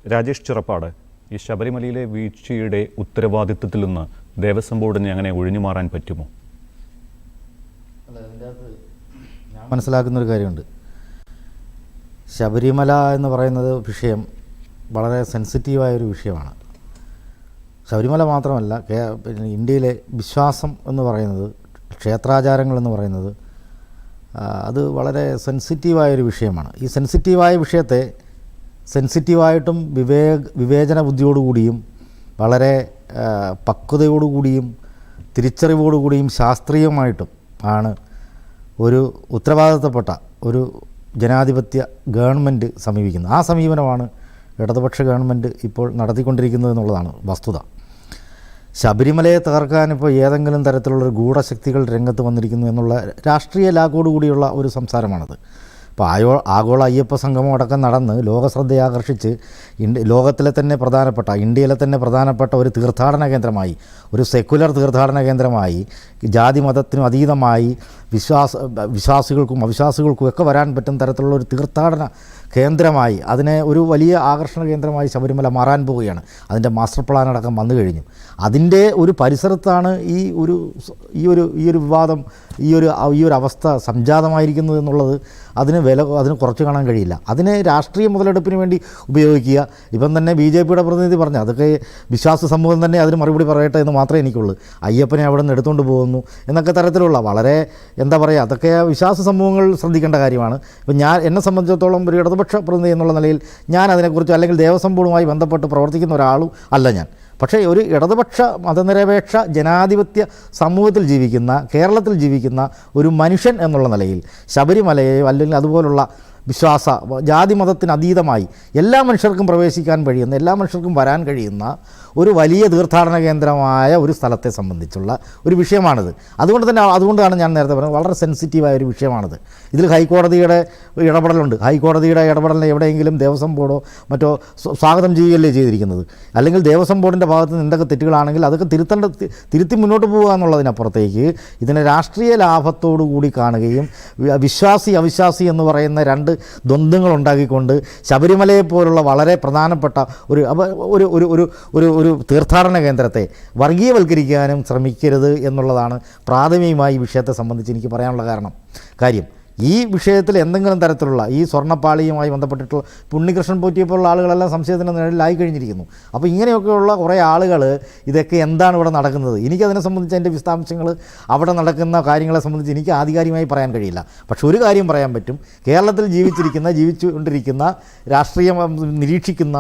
രാജേഷ് ചിറപ്പാട്, ഈ ശബരിമലയിലെ വീഴ്ചയുടെ ഉത്തരവാദിത്വത്തിൽ നിന്ന് ദേവസ്വം ബോർഡിന് അങ്ങനെ ഒഴിഞ്ഞു മാറാൻ പറ്റുമോ? അല്ല, അതിൻ്റെ അകത്ത് ഞാൻ മനസ്സിലാക്കുന്നൊരു കാര്യമുണ്ട്. ശബരിമല എന്ന് പറയുന്നത് വിഷയം വളരെ സെൻസിറ്റീവായൊരു വിഷയമാണ്. ശബരിമല മാത്രമല്ല, പിന്നെ ഇന്ത്യയിലെ വിശ്വാസം എന്ന് പറയുന്നത്, ക്ഷേത്രാചാരങ്ങൾ എന്ന് പറയുന്നത്, അത് വളരെ സെൻസിറ്റീവായൊരു വിഷയമാണ്. ഈ സെൻസിറ്റീവായ വിഷയത്തെ സെൻസിറ്റീവായിട്ടും വിവേചന ബുദ്ധിയോടുകൂടിയും വളരെ പക്വതയോടുകൂടിയും തിരിച്ചറിവോടുകൂടിയും ശാസ്ത്രീയമായിട്ടും ആണ് ഒരു ഉത്തരവാദിത്തപ്പെട്ട ഒരു ജനാധിപത്യ ഗവൺമെൻറ് സമീപിക്കുന്നത്. ആ സമീപനമാണ് ഇടതുപക്ഷ ഗവൺമെൻറ് ഇപ്പോൾ നടത്തിക്കൊണ്ടിരിക്കുന്നത് എന്നുള്ളതാണ് വസ്തുത. ശബരിമലയെ തകർക്കാൻ ഇപ്പോൾ ഏതെങ്കിലും തരത്തിലുള്ളൊരു ഗൂഢശക്തികൾ രംഗത്ത് വന്നിരിക്കുന്നു എന്നുള്ള രാഷ്ട്രീയ ലാഗോടുകൂടിയുള്ള ഒരു സംസാരമാണത്. ഇപ്പോൾ ആഗോള അയ്യപ്പ സംഗമം അടക്കം നടന്ന് ലോകശ്രദ്ധയാകർഷിച്ച് ലോകത്തിലെ തന്നെ പ്രധാനപ്പെട്ട, ഇന്ത്യയിലെ തന്നെ പ്രധാനപ്പെട്ട ഒരു തീർത്ഥാടന കേന്ദ്രമായി, ഒരു സെക്കുലർ തീർത്ഥാടന കേന്ദ്രമായി, ജാതി മതത്തിനും അതീതമായി വിശ്വാസികൾക്കും അവിശ്വാസികൾക്കും ഒക്കെ വരാൻ പറ്റുന്ന തരത്തിലുള്ള ഒരു തീർത്ഥാടന കേന്ദ്രമായി, അതിനെ ഒരു വലിയ ആകർഷണ കേന്ദ്രമായി ശബരിമല മാറാൻ പോവുകയാണ്. അതിൻ്റെ മാസ്റ്റർ പ്ലാൻ അടക്കം വന്നു കഴിഞ്ഞു. അതിൻ്റെ ഒരു പരിസരത്താണ് ഈ ഒരു വിവാദം, ഈ ഒരു അവസ്ഥ സംജാതമായിരിക്കുന്നത് എന്നുള്ളത് അതിന് കുറച്ച് കാണാൻ കഴിയില്ല. അതിനെ രാഷ്ട്രീയ മുതലെടുപ്പിന് വേണ്ടി ഉപയോഗിക്കുക. ഇപ്പം തന്നെ BJPയുടെ പ്രതിനിധി പറഞ്ഞു, അതൊക്കെ വിശ്വാസ സമൂഹം തന്നെ അതിന് മറുപടി പറയട്ടെ എന്ന് മാത്രമേ എനിക്കുള്ളൂ. അയ്യപ്പനെ അവിടെ നിന്ന് എടുത്തുകൊണ്ട് പോകുന്നു എന്നൊക്കെ തരത്തിലുള്ള വളരെ എന്താ പറയുക, അതൊക്കെ വിശ്വാസ സമൂഹങ്ങൾ ശ്രദ്ധിക്കേണ്ട കാര്യമാണ്. ഇപ്പം എന്നെ സംബന്ധിച്ചിടത്തോളം ഒരു ഇടതുപക്ഷ പ്രതിനിധി എന്നുള്ള നിലയിൽ ഞാൻ അതിനെക്കുറിച്ച്, അല്ലെങ്കിൽ ദേവസ്വം ബോർഡുമായി ബന്ധപ്പെട്ട് പ്രവർത്തിക്കുന്ന ഒരാളും അല്ല ഞാൻ. പക്ഷേ ഒരു ഇടതുപക്ഷ മതനിരപേക്ഷ ജനാധിപത്യ സമൂഹത്തിൽ ജീവിക്കുന്ന, കേരളത്തിൽ ജീവിക്കുന്ന ഒരു മനുഷ്യൻ എന്നുള്ള നിലയിൽ ശബരിമലയെ അല്ലെങ്കിൽ അതുപോലുള്ള ജാതി മതത്തിന് അതീതമായി എല്ലാ മനുഷ്യർക്കും പ്രവേശിക്കാൻ കഴിയുന്ന, എല്ലാ മനുഷ്യർക്കും വരാൻ കഴിയുന്ന ഒരു വലിയ തീർത്ഥാടന കേന്ദ്രമായ ഒരു സ്ഥലത്തെ സംബന്ധിച്ചുള്ള ഒരു വിഷയമാണിത്. അതുകൊണ്ടാണ് ഞാൻ നേരത്തെ പറഞ്ഞത്, വളരെ സെൻസിറ്റീവായ ഒരു വിഷയമാണിത്. ഇതിൽ ഹൈക്കോടതിയുടെ ഇടപെടലുണ്ട്. ഹൈക്കോടതിയുടെ ഇടപെടലിനെ എവിടെയെങ്കിലും ദേവസ്വം ബോർഡോ മറ്റോ സ്വാഗതം ചെയ്യുകയല്ലേ ചെയ്തിരിക്കുന്നത്? അല്ലെങ്കിൽ ദേവസ്വം ബോർഡിൻ്റെ ഭാഗത്ത് നിന്ന് എന്തൊക്കെ തെറ്റുകളാണെങ്കിൽ അതൊക്കെ തിരുത്തി മുന്നോട്ട് പോകുക എന്നുള്ളതിനപ്പുറത്തേക്ക് ഇതിനെ രാഷ്ട്രീയ ലാഭത്തോടു കൂടി കാണുകയും വിശ്വാസി അവിശ്വാസി എന്ന് പറയുന്ന രണ്ട് ദ്വന്ദ്ങ്ങൾ ഉണ്ടാക്കിക്കൊണ്ട് ശബരിമലയെ പോലുള്ള വളരെ പ്രധാനപ്പെട്ട ഒരു തീർത്ഥാടന കേന്ദ്രത്തെ വർഗീയവൽക്കരിക്കാനും ശ്രമിക്കരുത് എന്നുള്ളതാണ് പ്രാഥമികമായി ഈ വിഷയത്തെ സംബന്ധിച്ച് എനിക്ക് പറയാനുള്ള കാര്യം. ഈ വിഷയത്തിൽ എന്തെങ്കിലും തരത്തിലുള്ള ഈ സ്വർണ്ണപ്പാളിയുമായി ബന്ധപ്പെട്ടിട്ടുള്ള ഉണ്ണികൃഷ്ണൻ പോറ്റിയെപ്പോലുള്ള ആളുകളെല്ലാം സംശയത്തിൻ്റെ നിഴലിലായി കഴിഞ്ഞിരിക്കുന്നു. അപ്പോൾ ഇങ്ങനെയൊക്കെയുള്ള കുറേ ആളുകൾ ഇതൊക്കെ എന്താണ് ഇവിടെ നടക്കുന്നത്, എനിക്കതിനെ സംബന്ധിച്ച് എൻ്റെ വിശദാംശങ്ങൾ, അവിടെ നടക്കുന്ന കാര്യങ്ങളെ സംബന്ധിച്ച് എനിക്ക് ആധികാരികമായി പറയാൻ കഴിയില്ല. പക്ഷെ ഒരു കാര്യം പറയാൻ പറ്റും, കേരളത്തിൽ ജീവിച്ചുകൊണ്ടിരിക്കുന്ന രാഷ്ട്രീയം നിരീക്ഷിക്കുന്ന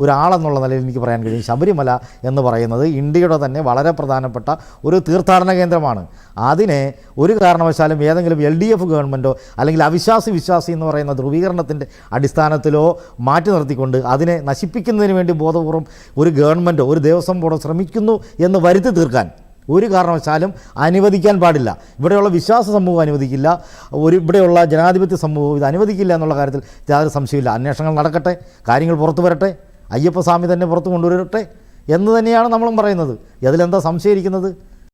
ഒരാളെന്നുള്ള നിലയിൽ എനിക്ക് പറയാൻ കഴിയും, ശബരിമല എന്ന് പറയുന്നത് ഇന്ത്യയുടെ തന്നെ വളരെ പ്രധാനപ്പെട്ട ഒരു തീർത്ഥാടന കേന്ദ്രമാണ്. അതിനെ ഒരു കാരണവശാലും ഏതെങ്കിലും LDF ഗവൺമെൻറ്റോ അല്ലെങ്കിൽ വിശ്വാസി എന്ന് പറയുന്ന ധ്രുവീകരണത്തിൻ്റെ അടിസ്ഥാനത്തിലോ മാറ്റി നിർത്തിക്കൊണ്ട് അതിനെ നശിപ്പിക്കുന്നതിന് വേണ്ടി ബോധപൂർവം ഒരു ഗവൺമെൻറ്റോ ഒരു ദേവസ്വം ബോർഡോ ശ്രമിക്കുന്നു എന്ന് വരുത്തി തീർക്കാൻ ഒരു കാരണവശാലും അനുവദിക്കാൻ പാടില്ല. ഇവിടെയുള്ള വിശ്വാസ സമൂഹം അനുവദിക്കില്ല, ഇവിടെയുള്ള ജനാധിപത്യ സമൂഹം ഇത് അനുവദിക്കില്ല എന്നുള്ള കാര്യത്തിൽ യാതൊരു സംശയമില്ല. അന്വേഷണങ്ങൾ നടക്കട്ടെ, കാര്യങ്ങൾ പുറത്തു വരട്ടെ, അയ്യപ്പസ്വാമി തന്നെ പുറത്തു കൊണ്ടുവരട്ടെ എന്ന് തന്നെയാണ് നമ്മളും പറയുന്നത്. അതിലെന്താ സംശയിക്കുന്നത്?